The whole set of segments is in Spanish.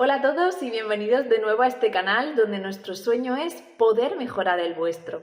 Hola a todos y bienvenidos de nuevo a este canal donde nuestro sueño es poder mejorar el vuestro.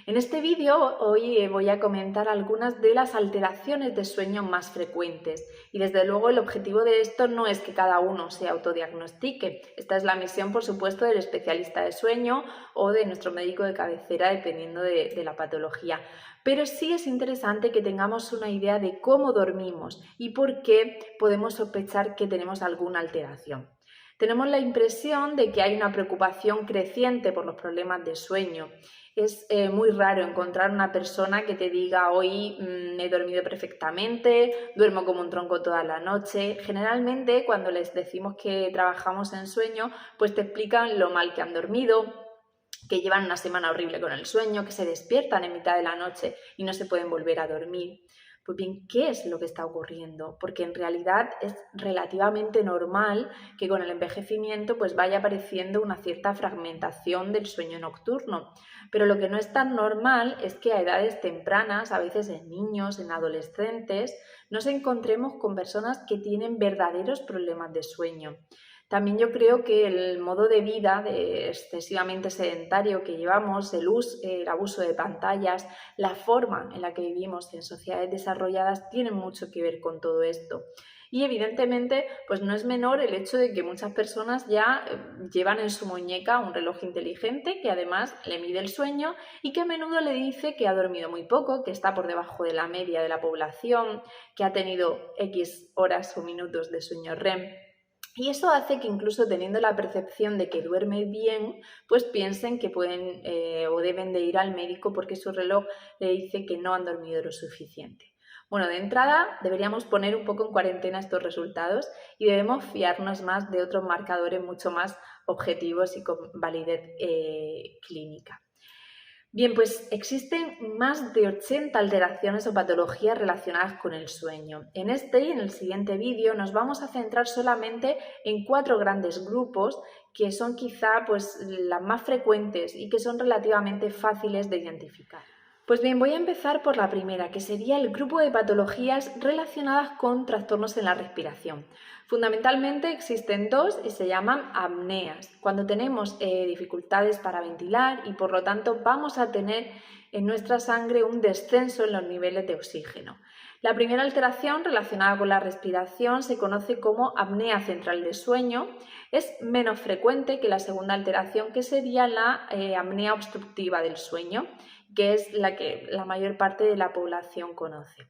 En este vídeo hoy voy a comentar algunas de las alteraciones de sueño más frecuentes y desde luego el objetivo de esto no es que cada uno se autodiagnostique. Esta es la misión, por supuesto, del especialista de sueño o de nuestro médico de cabecera dependiendo de la patología. Pero sí es interesante que tengamos una idea de cómo dormimos y por qué podemos sospechar que tenemos alguna alteración. Tenemos la impresión de que hay una preocupación creciente por los problemas de sueño. Es muy raro encontrar una persona que te diga hoy he dormido perfectamente, duermo como un tronco toda la noche. Generalmente cuando les decimos que trabajamos en sueño, pues te explican lo mal que han dormido, que llevan una semana horrible con el sueño, que se despiertan en mitad de la noche y no se pueden volver a dormir. Pues bien, ¿qué es lo que está ocurriendo? Porque en realidad es relativamente normal que con el envejecimiento pues vaya apareciendo una cierta fragmentación del sueño nocturno. Pero lo que no es tan normal es que a edades tempranas, a veces en niños, en adolescentes, nos encontremos con personas que tienen verdaderos problemas de sueño. También yo creo que el modo de vida excesivamente sedentario que llevamos, el abuso de pantallas, la forma en la que vivimos en sociedades desarrolladas tienen mucho que ver con todo esto. Y evidentemente, pues no es menor el hecho de que muchas personas ya llevan en su muñeca un reloj inteligente que además le mide el sueño y que a menudo le dice que ha dormido muy poco, que está por debajo de la media de la población, que ha tenido X horas o minutos de sueño REM. Y eso hace que incluso teniendo la percepción de que duerme bien, pues piensen que pueden o deben de ir al médico porque su reloj le dice que no han dormido lo suficiente. Bueno, de entrada deberíamos poner un poco en cuarentena estos resultados y debemos fiarnos más de otros marcadores mucho más objetivos y con validez clínica. Bien, pues existen más de 80 alteraciones o patologías relacionadas con el sueño. En este y en el siguiente vídeo nos vamos a centrar solamente en 4 grandes grupos que son quizá pues, las más frecuentes y que son relativamente fáciles de identificar. Pues bien, voy a empezar por la primera, que sería el grupo de patologías relacionadas con trastornos en la respiración. Fundamentalmente existen dos y se llaman apneas. Cuando tenemos dificultades para ventilar y por lo tanto vamos a tener en nuestra sangre un descenso en los niveles de oxígeno. La primera alteración relacionada con la respiración se conoce como apnea central de sueño. Es menos frecuente que la segunda alteración, que sería la apnea obstructiva del sueño, que es la que la mayor parte de la población conoce.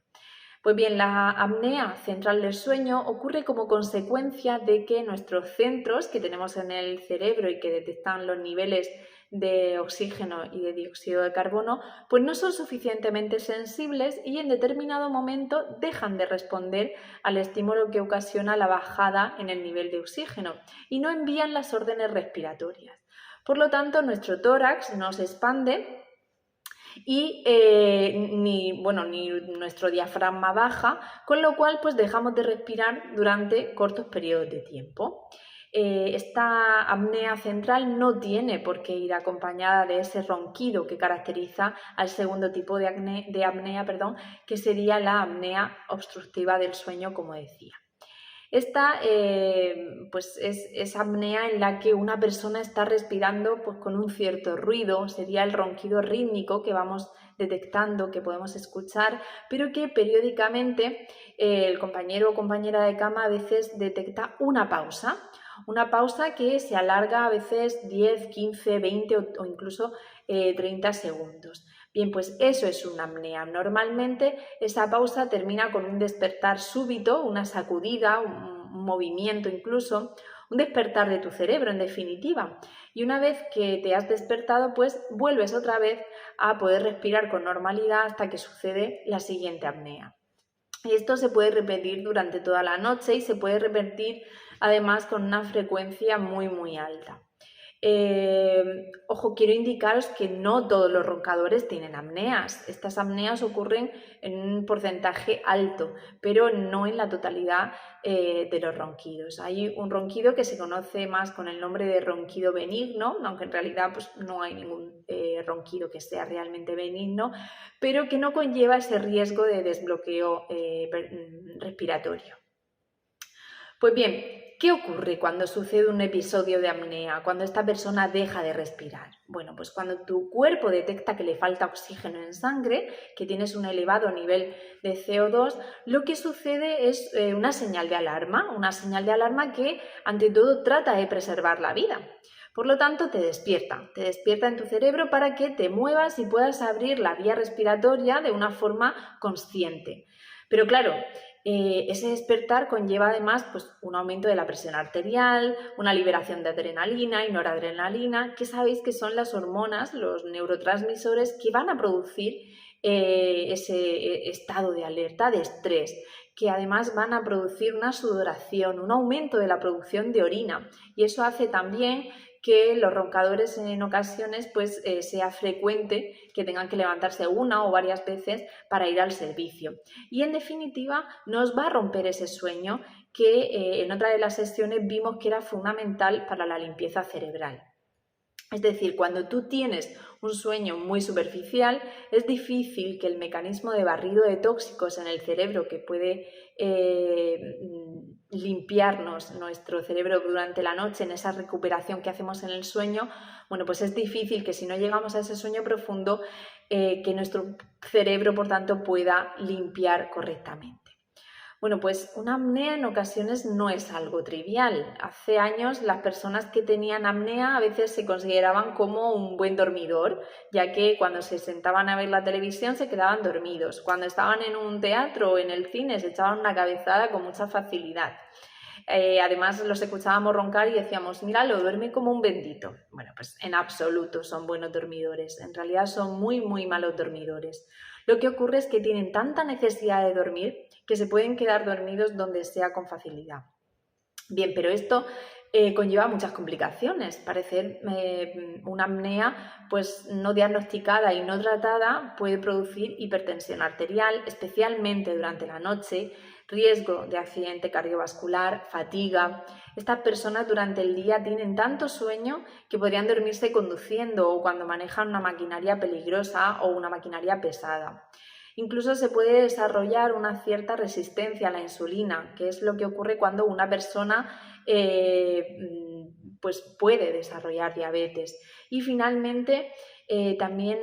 Pues bien, la apnea central del sueño ocurre como consecuencia de que nuestros centros que tenemos en el cerebro y que detectan los niveles de oxígeno y de dióxido de carbono, pues no son suficientemente sensibles y en determinado momento dejan de responder al estímulo que ocasiona la bajada en el nivel de oxígeno y no envían las órdenes respiratorias. Por lo tanto, nuestro tórax no se expande y ni nuestro diafragma baja, con lo cual pues dejamos de respirar durante cortos periodos de tiempo. Esta apnea central no tiene por qué ir acompañada de ese ronquido que caracteriza al segundo tipo de apnea, que sería la apnea obstructiva del sueño, como decía. Esta pues es apnea en la que una persona está respirando pues, con un cierto ruido, sería el ronquido rítmico que vamos detectando, que podemos escuchar, pero que periódicamente el compañero o compañera de cama a veces detecta una pausa que se alarga a veces 10, 15, 20 o incluso 30 segundos. Bien, pues eso es una apnea. Normalmente esa pausa termina con un despertar súbito, una sacudida, un movimiento incluso, un despertar de tu cerebro en definitiva. Y una vez que te has despertado, pues vuelves otra vez a poder respirar con normalidad hasta que sucede la siguiente apnea. Y esto se puede repetir durante toda la noche y se puede repetir además con una frecuencia muy muy alta. Ojo, quiero indicaros que no todos los roncadores tienen apneas. Estas apneas ocurren en un porcentaje alto, pero no en la totalidad de los ronquidos. Hay un ronquido que se conoce más con el nombre de ronquido benigno, aunque en realidad pues, no hay ningún ronquido que sea realmente benigno, pero que no conlleva ese riesgo de desbloqueo respiratorio. Pues bien, ¿Qué ocurre cuando sucede un episodio de apnea, cuando esta persona deja de respirar? Bueno, pues cuando tu cuerpo detecta que le falta oxígeno en sangre, que tienes un elevado nivel de CO2, lo que sucede es una señal de alarma que ante todo trata de preservar la vida. Por lo tanto, te despierta en tu cerebro para que te muevas y puedas abrir la vía respiratoria de una forma consciente. Pero claro, ese despertar conlleva además pues, un aumento de la presión arterial, una liberación de adrenalina y noradrenalina, que sabéis que son las hormonas, los neurotransmisores que van a producir ese estado de alerta, de estrés, que además van a producir una sudoración, un aumento de la producción de orina, y eso hace también que los roncadores en ocasiones pues sea frecuente que tengan que levantarse una o varias veces para ir al servicio. Y en definitiva nos va a romper ese sueño que en otra de las sesiones vimos que era fundamental para la limpieza cerebral. Es decir, cuando tú tienes un sueño muy superficial, es difícil que el mecanismo de barrido de tóxicos en el cerebro que puede limpiarnos nuestro cerebro durante la noche en esa recuperación que hacemos en el sueño, bueno, pues es difícil que si no llegamos a ese sueño profundo, que nuestro cerebro, por tanto, pueda limpiar correctamente. Bueno, pues una apnea en ocasiones no es algo trivial. Hace años las personas que tenían apnea a veces se consideraban como un buen dormidor, ya que cuando se sentaban a ver la televisión se quedaban dormidos. Cuando estaban en un teatro o en el cine se echaban una cabezada con mucha facilidad. Además los escuchábamos roncar y decíamos, míralo, duerme como un bendito. Bueno, pues en absoluto son buenos dormidores, en realidad son muy, muy malos dormidores. Lo que ocurre es que tienen tanta necesidad de dormir que se pueden quedar dormidos donde sea con facilidad. Bien, pero esto conlleva muchas complicaciones. Parecer una apnea pues, no diagnosticada y no tratada puede producir hipertensión arterial, especialmente durante la noche, riesgo de accidente cardiovascular, fatiga. Estas personas durante el día tienen tanto sueño que podrían dormirse conduciendo o cuando manejan una maquinaria peligrosa o una maquinaria pesada. Incluso se puede desarrollar una cierta resistencia a la insulina, que es lo que ocurre cuando una persona pues puede desarrollar diabetes. Y finalmente también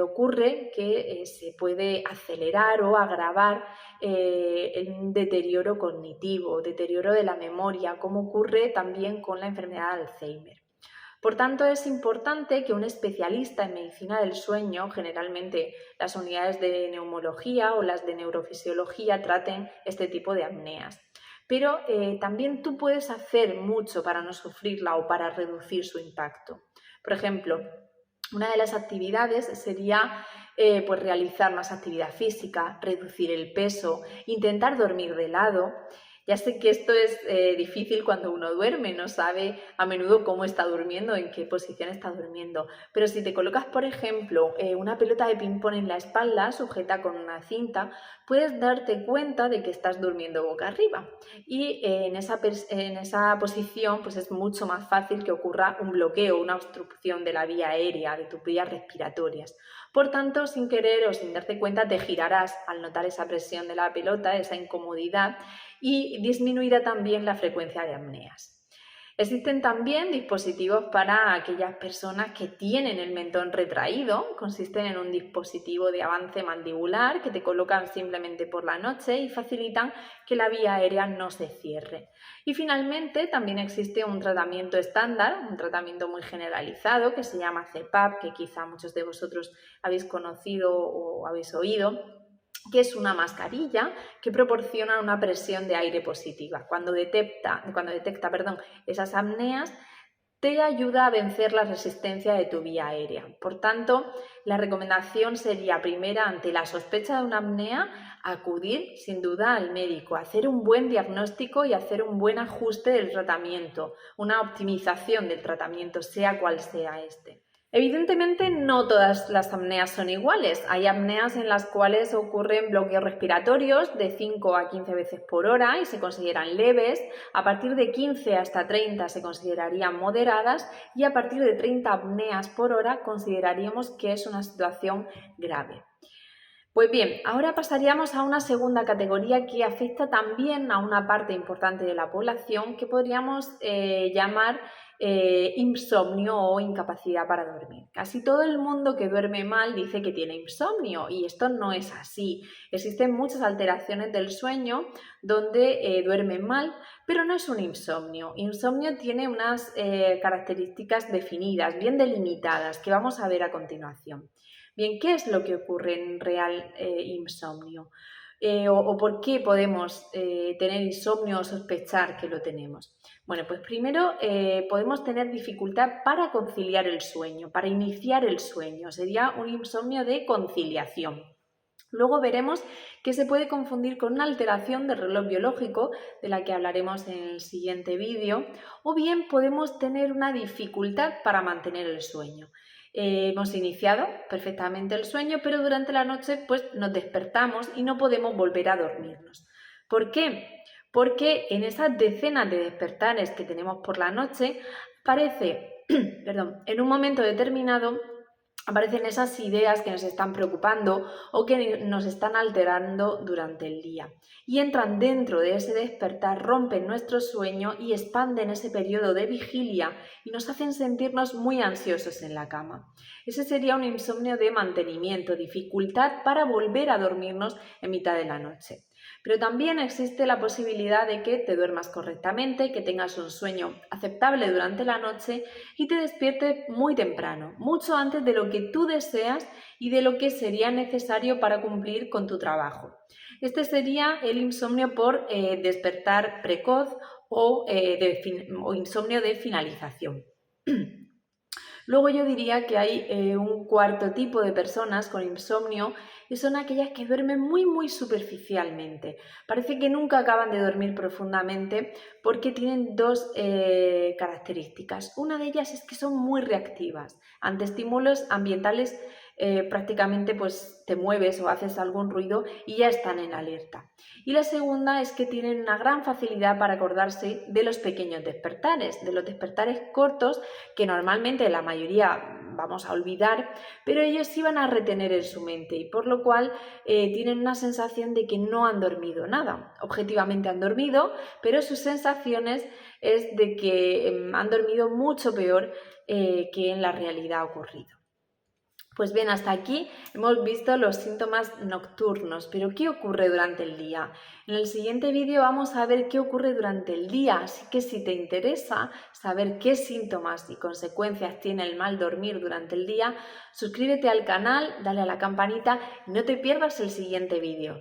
ocurre que se puede acelerar o agravar el deterioro cognitivo, deterioro de la memoria, como ocurre también con la enfermedad de Alzheimer. Por tanto, es importante que un especialista en medicina del sueño, generalmente las unidades de neumología o las de neurofisiología, traten este tipo de apneas. Pero también tú puedes hacer mucho para no sufrirla o para reducir su impacto. Por ejemplo, una de las actividades sería pues realizar más actividad física, reducir el peso, intentar dormir de lado. Ya sé que esto es difícil cuando uno duerme, no sabe a menudo cómo está durmiendo, en qué posición está durmiendo. Pero si te colocas, por ejemplo, una pelota de ping-pong en la espalda, sujeta con una cinta, puedes darte cuenta de que estás durmiendo boca arriba. Y en esa posición pues es mucho más fácil que ocurra un bloqueo, una obstrucción de la vía aérea, de tus vías respiratorias. Por tanto, sin querer o sin darte cuenta, te girarás al notar esa presión de la pelota, esa incomodidad, y disminuirá también la frecuencia de apneas. Existen también dispositivos para aquellas personas que tienen el mentón retraído. Consisten en un dispositivo de avance mandibular que te colocan simplemente por la noche y facilitan que la vía aérea no se cierre. Y finalmente también existe un tratamiento estándar, un tratamiento muy generalizado que se llama CPAP, que quizá muchos de vosotros habéis conocido o habéis oído, que es una mascarilla que proporciona una presión de aire positiva. Cuando detecta esas apneas, te ayuda a vencer la resistencia de tu vía aérea. Por tanto, la recomendación sería, primera, ante la sospecha de una apnea, acudir sin duda al médico, hacer un buen diagnóstico y hacer un buen ajuste del tratamiento, una optimización del tratamiento, sea cual sea este. Evidentemente no todas las apneas son iguales. Hay apneas en las cuales ocurren bloqueos respiratorios de 5 a 15 veces por hora y se consideran leves. A partir de 15 hasta 30 se considerarían moderadas y a partir de 30 apneas por hora consideraríamos que es una situación grave. Pues bien, ahora pasaríamos a una segunda categoría que afecta también a una parte importante de la población que podríamos llamar insomnio o incapacidad para dormir. Casi todo el mundo que duerme mal dice que tiene insomnio y esto no es así. Existen muchas alteraciones del sueño donde duermen mal, pero no es un insomnio. Insomnio tiene unas características definidas, bien delimitadas, que vamos a ver a continuación. Bien, ¿qué es lo que ocurre en real insomnio? O por qué podemos tener insomnio o sospechar que lo tenemos. Bueno, pues primero podemos tener dificultad para conciliar el sueño, para iniciar el sueño. Sería un insomnio de conciliación. Luego veremos que se puede confundir con una alteración del reloj biológico, de la que hablaremos en el siguiente vídeo, o bien podemos tener una dificultad para mantener el sueño. Hemos iniciado perfectamente el sueño, pero durante la noche pues, nos despertamos y no podemos volver a dormirnos. ¿Por qué? Porque en esas decenas de despertares que tenemos por la noche, aparece, en un momento determinado, aparecen esas ideas que nos están preocupando o que nos están alterando durante el día. Y entran dentro de ese despertar, rompen nuestro sueño y expanden ese periodo de vigilia y nos hacen sentirnos muy ansiosos en la cama. Ese sería un insomnio de mantenimiento, dificultad para volver a dormirnos en mitad de la noche. Pero también existe la posibilidad de que te duermas correctamente, que tengas un sueño aceptable durante la noche y te despiertes muy temprano, mucho antes de lo que tú deseas y de lo que sería necesario para cumplir con tu trabajo. Este sería el insomnio por despertar precoz o insomnio de finalización. Luego yo diría que hay un cuarto tipo de personas con insomnio y son aquellas que duermen muy superficialmente. Parece que nunca acaban de dormir profundamente porque tienen dos características. Una de ellas es que son muy reactivas ante estímulos ambientales. Prácticamente pues te mueves o haces algún ruido y ya están en alerta. Y la segunda es que tienen una gran facilidad para acordarse de los pequeños despertares, de los despertares cortos que normalmente la mayoría vamos a olvidar, pero ellos sí van a retener en su mente y por lo cual tienen una sensación de que no han dormido nada. Objetivamente han dormido, pero sus sensaciones es de que han dormido mucho peor que en la realidad ha ocurrido. Pues bien, hasta aquí hemos visto los síntomas nocturnos, pero ¿qué ocurre durante el día? En el siguiente vídeo vamos a ver qué ocurre durante el día, así que si te interesa saber qué síntomas y consecuencias tiene el mal dormir durante el día, suscríbete al canal, dale a la campanita y no te pierdas el siguiente vídeo.